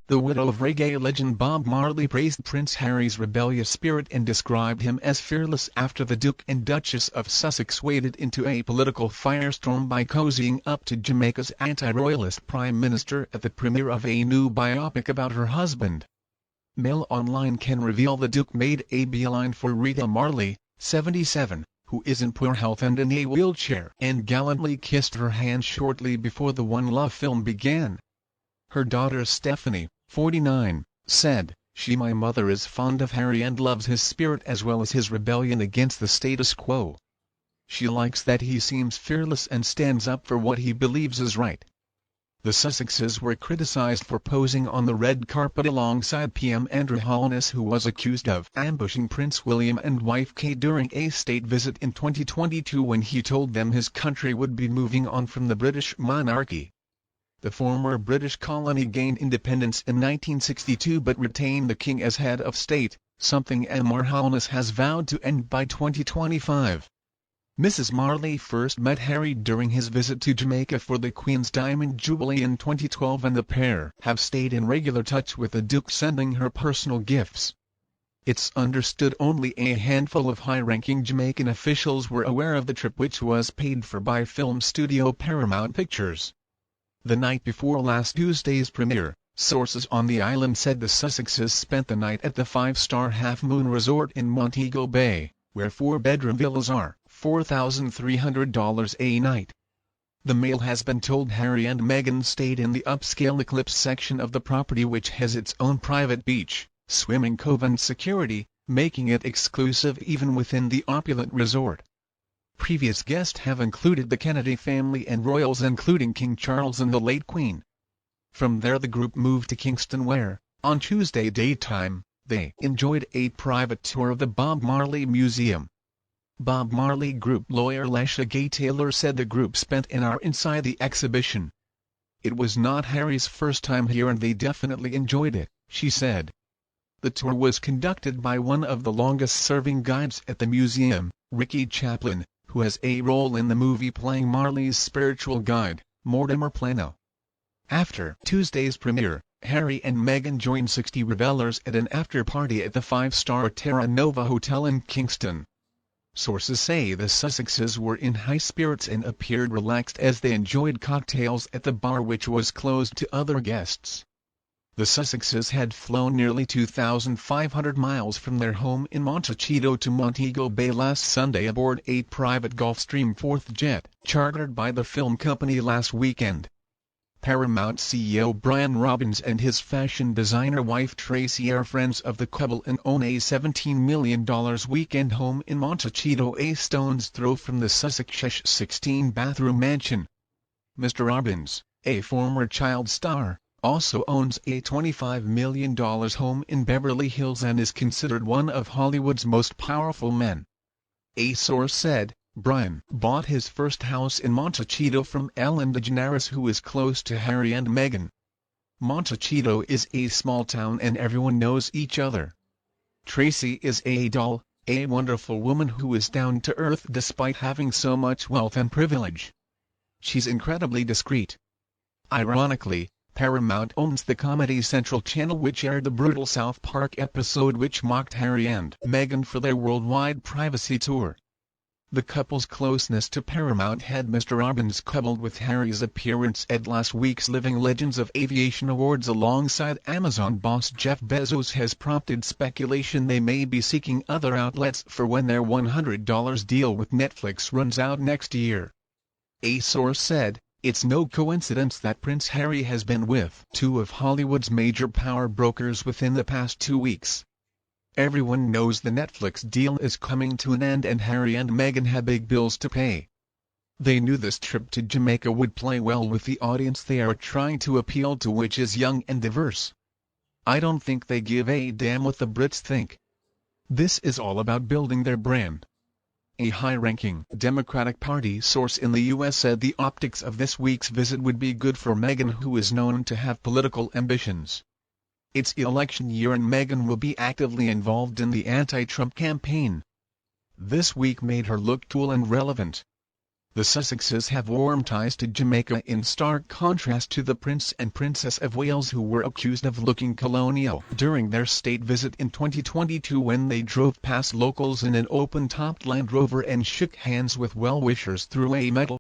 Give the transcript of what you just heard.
The widow of reggae legend Bob Marley praised Prince Harry's rebellious spirit and described him as fearless after the Duke and Duchess of Sussex waded into a political firestorm by cozying up to Jamaica's anti-royalist Prime Minister at the premiere of a new biopic about her husband. Mail Online can reveal the Duke made a beeline for Rita Marley, 77, who is in poor health and in a wheelchair, and gallantly kissed her hand shortly before the One Love film began. Her daughter Stephanie, 49, said, My mother is fond of Harry and loves his spirit as well as his rebellion against the status quo. She likes that he seems fearless and stands up for what he believes is right." The Sussexes were criticized for posing on the red carpet alongside PM Andrew Holness, who was accused of ambushing Prince William and wife Kate during a state visit in 2022 when he told them his country would be moving on from the British monarchy. The former British colony gained independence in 1962 but retained the king as head of state, something Mr. Holness has vowed to end by 2025. Mrs. Marley first met Harry during his visit to Jamaica for the Queen's Diamond Jubilee in 2012, and the pair have stayed in regular touch with the Duke, sending her personal gifts. It's understood only a handful of high-ranking Jamaican officials were aware of the trip, which was paid for by film studio Paramount Pictures. The night before last Tuesday's premiere, sources on the island said the Sussexes spent the night at the five-star Half Moon Resort in Montego Bay, where four-bedroom villas are $4,300 a night. The Mail has been told Harry and Meghan stayed in the upscale Eclipse section of the property, which has its own private beach, swimming cove and security, making it exclusive even within the opulent resort. Previous guests have included the Kennedy family and royals, including King Charles and the late Queen. From there the group moved to Kingston, where, on Tuesday daytime, they enjoyed a private tour of the Bob Marley Museum. Bob Marley Group lawyer Lesha Gay Taylor said the group spent an hour inside the exhibition. "It was not Harry's first time here and they definitely enjoyed it," she said. The tour was conducted by one of the longest-serving guides at the museum, Ricky Chaplin, who has a role in the movie playing Marley's spiritual guide, Mortimer Plano. After Tuesday's premiere, Harry and Meghan joined 60 revelers at an after-party at the five-star Terra Nova Hotel in Kingston. Sources say the Sussexes were in high spirits and appeared relaxed as they enjoyed cocktails at the bar, which was closed to other guests. The Sussexes had flown nearly 2,500 miles from their home in Montecito to Montego Bay last Sunday aboard a private Gulfstream 4th jet, chartered by the film company last weekend. Paramount CEO Brian Robbins and his fashion designer wife Tracy are friends of the couple and own a $17 million weekend home in Montecito, a stone's throw from the Sussex 16-bathroom mansion. Mr. Robbins, a former child star, also owns a $25 million home in Beverly Hills and is considered one of Hollywood's most powerful men. A source said, Brian bought his first house in Montecito from Ellen DeGeneres, who is close to Harry and Meghan. Montecito is a small town and everyone knows each other. Tracy is a doll, a wonderful woman who is down to earth despite having so much wealth and privilege. She's incredibly discreet. Ironically, Paramount owns the Comedy Central channel, which aired the brutal South Park episode which mocked Harry and Meghan for their worldwide privacy tour. The couple's closeness to Paramount had Mr. Robbins coupled with Harry's appearance at last week's Living Legends of Aviation Awards alongside Amazon boss Jeff Bezos has prompted speculation they may be seeking other outlets for when their $100 deal with Netflix runs out next year. A source said, "It's no coincidence that Prince Harry has been with two of Hollywood's major power brokers within the past 2 weeks. Everyone knows the Netflix deal is coming to an end and Harry and Meghan have big bills to pay. They knew this trip to Jamaica would play well with the audience they are trying to appeal to, which is young and diverse. I don't think they give a damn what the Brits think. This is all about building their brand." A high-ranking Democratic Party source in the U.S. said the optics of this week's visit would be good for Meghan, who is known to have political ambitions. It's election year and Meghan will be actively involved in the anti-Trump campaign. This week made her look cool and relevant. The Sussexes have warm ties to Jamaica in stark contrast to the Prince and Princess of Wales, who were accused of looking colonial during their state visit in 2022 when they drove past locals in an open-topped Land Rover and shook hands with well-wishers through a metal